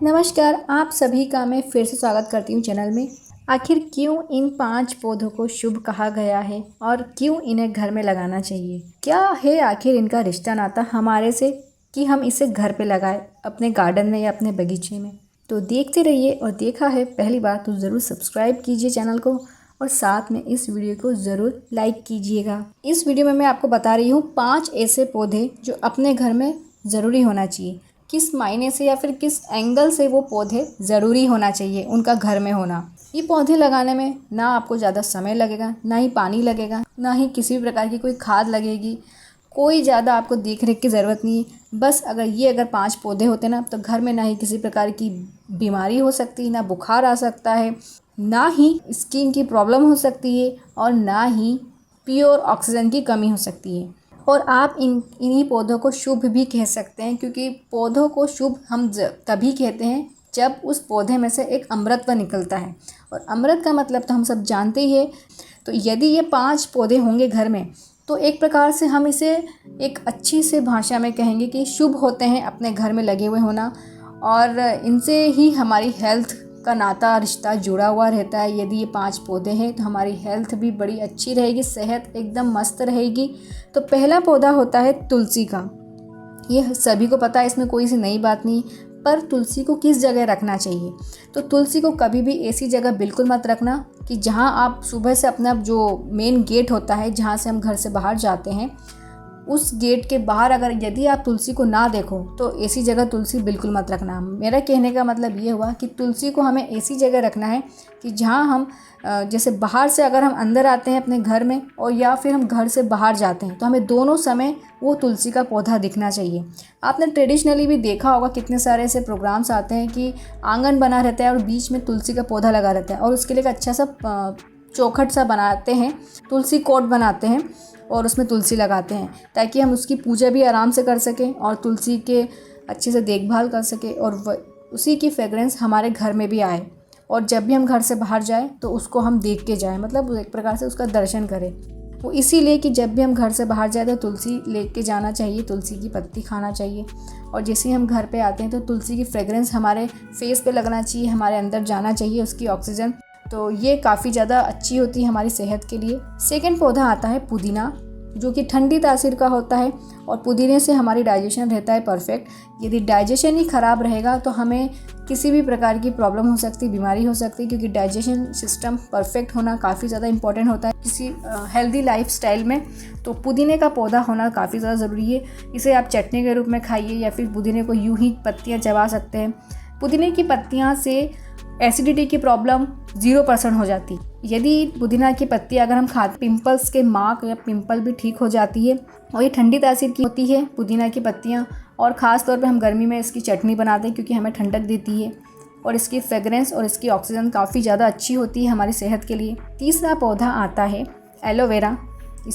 नमस्कार, आप सभी का मैं फिर से स्वागत करती हूँ चैनल में। आखिर क्यों इन 5 पौधों को शुभ कहा गया है और क्यों इन्हें घर में लगाना चाहिए? क्या है आखिर इनका रिश्ता नाता हमारे से कि हम इसे घर पे लगाएं, अपने गार्डन में या अपने बगीचे में? तो देखते रहिए, और देखा है पहली बार तो ज़रूर सब्सक्राइब कीजिए चैनल को और साथ में इस वीडियो को ज़रूर लाइक कीजिएगा। इस वीडियो में मैं आपको बता रही हूँ 5 ऐसे पौधे जो अपने घर में ज़रूरी होना चाहिए। किस मायने से या फिर किस एंगल से वो पौधे ज़रूरी होना चाहिए उनका घर में होना। ये पौधे लगाने में ना आपको ज़्यादा समय लगेगा, ना ही पानी लगेगा, ना ही किसी भी प्रकार की कोई खाद लगेगी। कोई ज़्यादा आपको देख रेख की ज़रूरत नहीं है। बस अगर 5 पौधे होते ना तो घर में ना ही किसी प्रकार की बीमारी हो सकती, ना बुखार आ सकता है, ना ही स्किन की प्रॉब्लम हो सकती है और ना ही प्योर ऑक्सीजन की कमी हो सकती है। और आप इन्हीं पौधों को शुभ भी कह सकते हैं, क्योंकि पौधों को शुभ हम तभी कहते हैं जब उस पौधे में से एक अमृतत्व निकलता है, और अमृत का मतलब तो हम सब जानते ही हैं। तो यदि ये 5 पौधे होंगे घर में तो एक प्रकार से हम इसे एक अच्छी से भाषा में कहेंगे कि शुभ होते हैं अपने घर में लगे हुए होना, और इनसे ही हमारी हेल्थ का नाता रिश्ता जुड़ा हुआ रहता है। यदि ये 5 पौधे हैं तो हमारी हेल्थ भी बड़ी अच्छी रहेगी, सेहत एकदम मस्त रहेगी। तो पहला पौधा होता है तुलसी का। ये सभी को पता है, इसमें कोई सी नई बात नहीं। पर तुलसी को किस जगह रखना चाहिए? तो तुलसी को कभी भी ऐसी जगह बिल्कुल मत रखना कि जहाँ आप सुबह से अपना जो मेन गेट होता है, जहाँ से हम घर से बाहर जाते हैं, उस गेट के बाहर अगर यदि आप तुलसी को ना देखो तो ऐसी जगह तुलसी बिल्कुल मत रखना। मेरा कहने का मतलब ये हुआ कि तुलसी को हमें ऐसी जगह रखना है कि जहाँ हम जैसे बाहर से अगर हम अंदर आते हैं अपने घर में, और या फिर हम घर से बाहर जाते हैं, तो हमें दोनों समय वो तुलसी का पौधा दिखना चाहिए। आपने ट्रेडिशनली भी देखा होगा कितने सारे ऐसे प्रोग्राम्स आते हैं कि आंगन बना रहता है और बीच में तुलसी का पौधा लगा रहता है, और उसके लिए एक अच्छा सा चौखट सा बनाते हैं, तुलसी कोट बनाते हैं और उसमें तुलसी लगाते हैं, ताकि हम उसकी पूजा भी आराम से कर सकें और तुलसी के अच्छे से देखभाल कर सकें, और उसी की फ्रेगरेंस हमारे घर में भी आए, और जब भी हम घर से बाहर जाएं तो उसको हम देख के जाएं, मतलब एक प्रकार से उसका दर्शन करें। वो इसीलिए कि जब भी हम घर से बाहर जाए तो तुलसी लेके जाना चाहिए, तुलसी की पत्ती खाना चाहिए, और जैसे ही हम घर पे आते हैं तो तुलसी की फ्रेगरेंस हमारे फेस पे लगना चाहिए, हमारे अंदर जाना चाहिए उसकी ऑक्सीजन। तो ये काफ़ी ज़्यादा अच्छी होती है हमारी सेहत के लिए। सेकंड पौधा आता है पुदीना, जो कि ठंडी तासीर का होता है, और पुदीने से हमारी डाइजेशन रहता है परफेक्ट। यदि डाइजेशन ही ख़राब रहेगा तो हमें किसी भी प्रकार की प्रॉब्लम हो सकती, बीमारी हो सकती, क्योंकि डाइजेशन सिस्टम परफेक्ट होना काफ़ी ज़्यादा इंपॉर्टेंट होता है किसी हेल्दी लाइफस्टाइल में। तो पुदीने का पौधा होना काफ़ी ज़्यादा ज़रूरी है। इसे आप चटनी के रूप में खाइए, या फिर पुदीने को यूं ही पत्तियाँ चबा सकते हैं। पुदीने की पत्तियाँ से एसिडिटी की प्रॉब्लम 0% हो जाती। यदि पुदीना की पत्ती अगर हम खाते, पिंपल्स के मार्क या पिंपल भी ठीक हो जाती है, और ये ठंडी तासीर की होती है पुदीना की पत्तियाँ। और ख़ास तौर पे हम गर्मी में इसकी चटनी बनाते हैं, क्योंकि हमें ठंडक देती है, और इसकी फ्रेगरेंस और इसकी ऑक्सीजन काफ़ी ज़्यादा अच्छी होती है हमारी सेहत के लिए। तीसरा पौधा आता है एलोवेरा,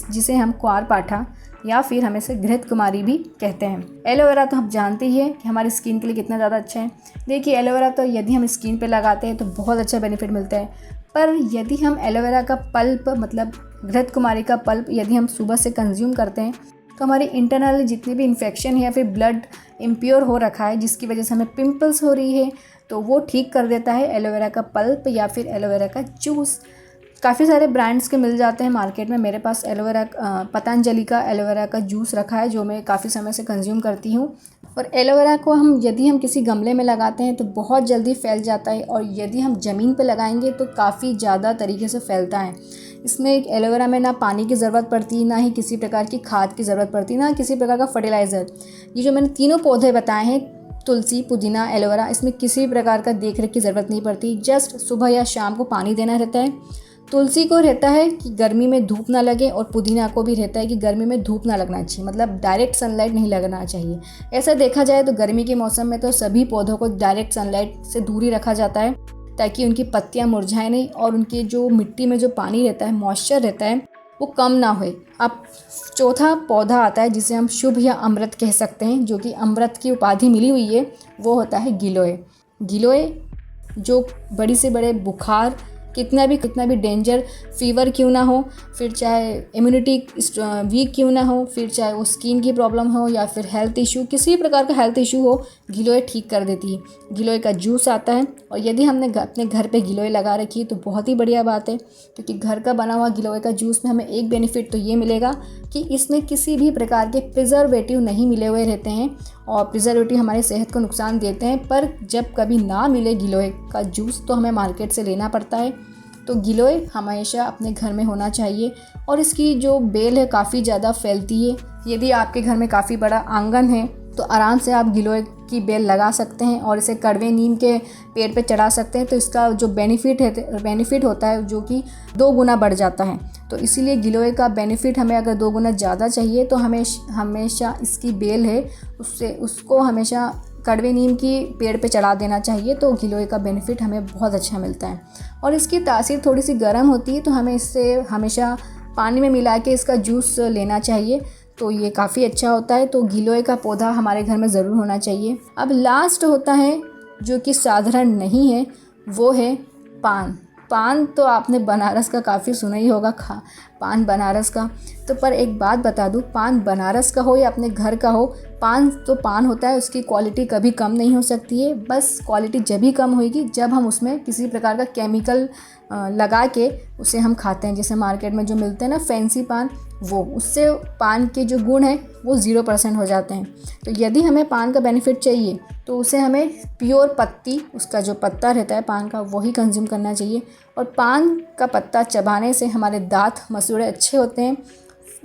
जिसे हम क्वारपाठा या फिर हम इसे घृत कुमारी भी कहते हैं। एलोवेरा तो हम जानते ही हैं कि हमारी स्किन के लिए कितना ज़्यादा अच्छा है। देखिए, एलोवेरा तो यदि हम स्किन पे लगाते हैं तो बहुत अच्छा बेनिफिट मिलता है, पर यदि हम एलोवेरा का पल्प, मतलब घृत कुमारी का पल्प यदि हम सुबह से कंज्यूम करते हैं तो हमारी इंटरनल जितनी भी इन्फेक्शन है या फिर ब्लड इम्प्योर हो रखा है जिसकी वजह से हमें पिंपल्स हो रही है, तो वो ठीक कर देता है एलोवेरा का पल्प या फिर एलोवेरा का जूस। काफ़ी सारे ब्रांड्स के मिल जाते हैं मार्केट में। मेरे पास पतंजलि का एलोवेरा का जूस रखा है, जो मैं काफ़ी समय से कंज्यूम करती हूँ। और एलोवेरा को यदि हम किसी गमले में लगाते हैं तो बहुत जल्दी फैल जाता है, और यदि हम ज़मीन पे लगाएंगे तो काफ़ी ज़्यादा तरीके से फैलता है। इसमें एलोवेरा में ना पानी की ज़रूरत पड़ती, ना ही किसी प्रकार की खाद की ज़रूरत पड़ती, ना किसी प्रकार का फर्टिलाइज़र। ये जो मैंने तीनों पौधे बताए हैं, तुलसी, पुदीना, एलोवेरा, इसमें किसी प्रकार का देख रेख की ज़रूरत नहीं पड़ती। जस्ट सुबह या शाम को पानी देना रहता है। तुलसी को रहता है कि गर्मी में धूप ना लगे, और पुदीना को भी रहता है कि गर्मी में धूप ना लगना चाहिए, मतलब डायरेक्ट सनलाइट नहीं लगना चाहिए। ऐसा देखा जाए तो गर्मी के मौसम में तो सभी पौधों को डायरेक्ट सनलाइट से दूरी रखा जाता है, ताकि उनकी पत्तियां मुरझाएं नहीं, और उनके जो मिट्टी में जो पानी रहता है, मॉइस्चर रहता है, वो कम ना होए। अब चौथा पौधा आता है जिसे हम शुभ या अमृत कह सकते हैं, जो कि अमृत की उपाधि मिली हुई है, वो होता है गिलोय। गिलोय जो बड़ी से बड़े बुखार कितना भी डेंजर फीवर क्यों ना हो, फिर चाहे इम्यूनिटी वीक क्यों ना हो, फिर चाहे वो स्किन की प्रॉब्लम हो या फिर हेल्थ इशू, किसी भी प्रकार का हेल्थ इशू हो, गिलोय ठीक कर देती है। गिलोय का जूस आता है और यदि हमने अपने घर पे गिलोय लगा रखी है तो बहुत ही बढ़िया बात है, क्योंकि घर का बना हुआ गिलोय का जूस में हमें एक बेनिफिट तो ये मिलेगा कि इसमें किसी भी प्रकार के प्रिजर्वेटिव नहीं मिले हुए रहते हैं, और प्रिजर्वेटिव हमारी सेहत को नुकसान देते हैं। पर जब कभी ना मिले गिलोय का जूस तो हमें मार्केट से लेना पड़ता है। तो गिलोय हमेशा अपने घर में होना चाहिए, और इसकी जो बेल है काफ़ी ज़्यादा फैलती है। यदि आपके घर में काफ़ी बड़ा आंगन है तो आराम से आप गिलोय की बेल लगा सकते हैं और इसे कड़वे नीम के पेड़ पे चढ़ा सकते हैं। तो इसका जो बेनिफिट होता है जो कि 2 गुना बढ़ जाता है। तो इसीलिए गिलोय का बेनिफिट हमें अगर 2 गुना ज़्यादा चाहिए तो हमेशा इसकी बेल है उसको हमेशा कड़वे नीम की पेड़ पे चढ़ा देना चाहिए। तो गिलोय का बेनिफिट हमें बहुत अच्छा मिलता है, और इसकी तासीर थोड़ी सी गर्म होती है, तो हमें इससे हमेशा पानी में मिला के इसका जूस लेना चाहिए। तो ये काफ़ी अच्छा होता है। तो गिलोय का पौधा हमारे घर में ज़रूर होना चाहिए। अब लास्ट होता है जो कि साधारण नहीं है, वो है पान। पान तो आपने बनारस का काफ़ी सुना ही होगा, पान बनारस का। तो पर एक बात बता दूँ, पान बनारस का हो या अपने घर का हो, पान तो पान होता है, उसकी क्वालिटी कभी कम नहीं हो सकती है। बस क्वालिटी जब ही कम होगी जब हम उसमें किसी प्रकार का केमिकल लगा के उसे हम खाते हैं। जैसे मार्केट में जो मिलते हैं ना फैंसी पान, वो उससे पान के जो गुण हैं वो 0% हो जाते हैं। तो यदि हमें पान का बेनिफिट चाहिए तो उसे हमें प्योर पत्ती, उसका जो पत्ता रहता है पान का, वही कंज्यूम करना चाहिए। और पान का पत्ता चबाने से हमारे दांत मसूड़े अच्छे होते हैं,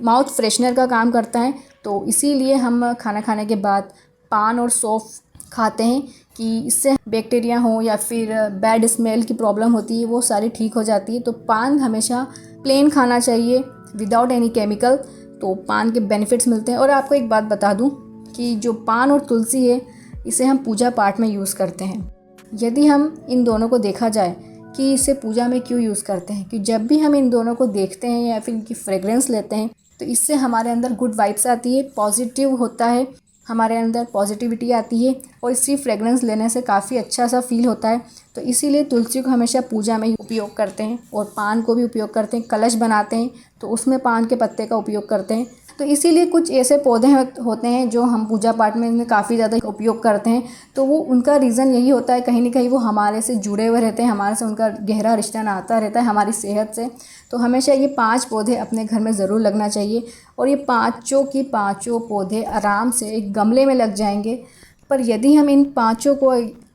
माउथ फ्रेशनर का काम करता है। तो इसीलिए हम खाना खाने के बाद पान और सौंफ खाते हैं कि इससे बैक्टीरिया हो या फिर बैड स्मेल की प्रॉब्लम होती है वो सारी ठीक हो जाती है। तो पान हमेशा प्लेन खाना चाहिए विदाउट एनी केमिकल। तो पान के बेनिफिट्स मिलते हैं। और आपको एक बात बता दूं कि जो पान और तुलसी है इसे हम पूजा पाठ में यूज़ करते हैं। यदि हम इन दोनों को देखा जाए कि इसे पूजा में क्यों यूज़ करते हैं, कि जब भी हम इन दोनों को देखते हैं या फिर इनकी फ्रेग्रेंस लेते हैं तो इससे हमारे अंदर गुड वाइब्स आती है, पॉजिटिव होता है, हमारे अंदर पॉजिटिविटी आती है, और इसी फ्रेग्रेंस लेने से काफ़ी अच्छा सा फील होता है। तो इसीलिए तुलसी को हमेशा पूजा में ही उपयोग करते हैं, और पान को भी उपयोग करते हैं। कलश बनाते हैं तो उसमें पान के पत्ते का उपयोग करते हैं। तो इसीलिए कुछ ऐसे पौधे होते हैं जो हम पूजा पाठ में इनमें काफ़ी ज़्यादा उपयोग करते हैं। तो वो उनका रीज़न यही होता है, कहीं ना कहीं वो हमारे से जुड़े हुए रहते हैं, हमारे से उनका गहरा रिश्ता नाता रहता है हमारी सेहत से। तो हमेशा ये 5 पौधे अपने घर में ज़रूर लगना चाहिए, और ये पाँचों पौधे आराम से एक गमले में लग जाएंगे। पर यदि हम इन 5 को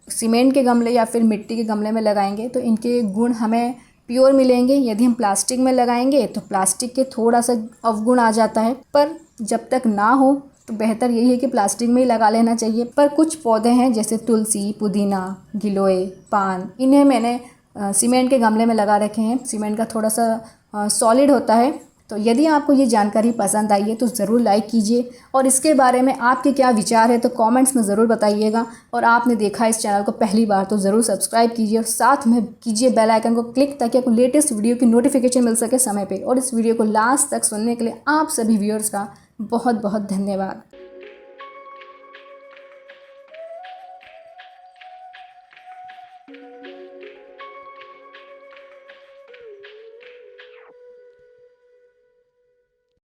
सीमेंट के गमले या फिर मिट्टी के गमले में लगाएंगे तो इनके गुण हमें प्योर मिलेंगे। यदि हम प्लास्टिक में लगाएंगे तो प्लास्टिक के थोड़ा सा अवगुण आ जाता है, पर जब तक ना हो तो बेहतर यही है कि प्लास्टिक में ही लगा लेना चाहिए। पर कुछ पौधे हैं जैसे तुलसी, पुदीना, गिलोय, पान, इन्हें मैंने सीमेंट के गमले में लगा रखे हैं। सीमेंट का थोड़ा सा सॉलिड होता है। तो यदि आपको ये जानकारी पसंद आई है तो ज़रूर लाइक कीजिए, और इसके बारे में आपके क्या विचार है तो कमेंट्स में ज़रूर बताइएगा। और आपने देखा इस चैनल को पहली बार तो ज़रूर सब्सक्राइब कीजिए, और साथ में कीजिए बेल आइकन को क्लिक, ताकि आपको लेटेस्ट वीडियो की नोटिफिकेशन मिल सके समय पे। और इस वीडियो को लास्ट तक सुनने के लिए आप सभी व्यूअर्स का बहुत बहुत धन्यवाद।